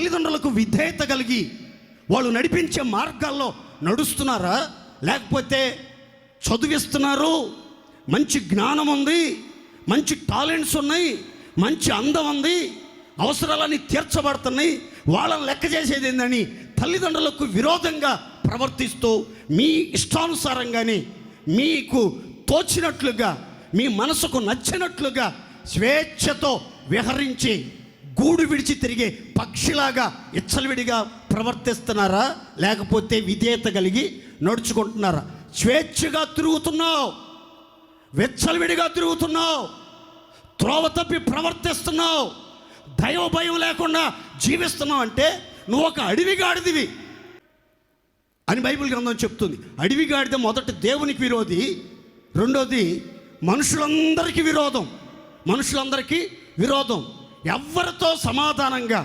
తల్లిదండ్రులకు విధేయత కలిగి వాళ్ళు నడిపించే మార్గాల్లో నడుస్తున్నారా? లేకపోతే చదివిస్తున్నారు, మంచి జ్ఞానం ఉంది, మంచి టాలెంట్స్ ఉన్నాయి, మంచి అందం ఉంది, అవసరాలన్నీ తీర్చబడుతున్నాయి, వాళ్ళని లెక్క చేసేది ఏందని తల్లిదండ్రులకు విరోధంగా ప్రవర్తిస్తూ మీ ఇష్టానుసారంగానే మీకు తోచినట్లుగా మీ మనసుకు నచ్చినట్లుగా స్వేచ్ఛతో విహరించి గూడు విడిచి తిరిగే పక్షిలాగా ఇచ్చలవిడిగా ప్రవర్తిస్తున్నారా? లేకపోతే విధేయత కలిగి నడుచుకుంటున్నారా? స్వేచ్ఛగా తిరుగుతున్నావు, విచ్చలవిడిగా తిరుగుతున్నావు, త్రోవ తప్పి ప్రవర్తిస్తున్నావు, దైవ భయం లేకుండా జీవిస్తున్నావు అంటే నువ్వు ఒక అడవిగాడిదివి అని బైబిల్ గ్రంథం చెప్తుంది. అడవిగాడిద మొదటి దేవునికి విరోధి, రెండోది మనుషులందరికీ విరోధం. ఎవరితో సమాధానంగా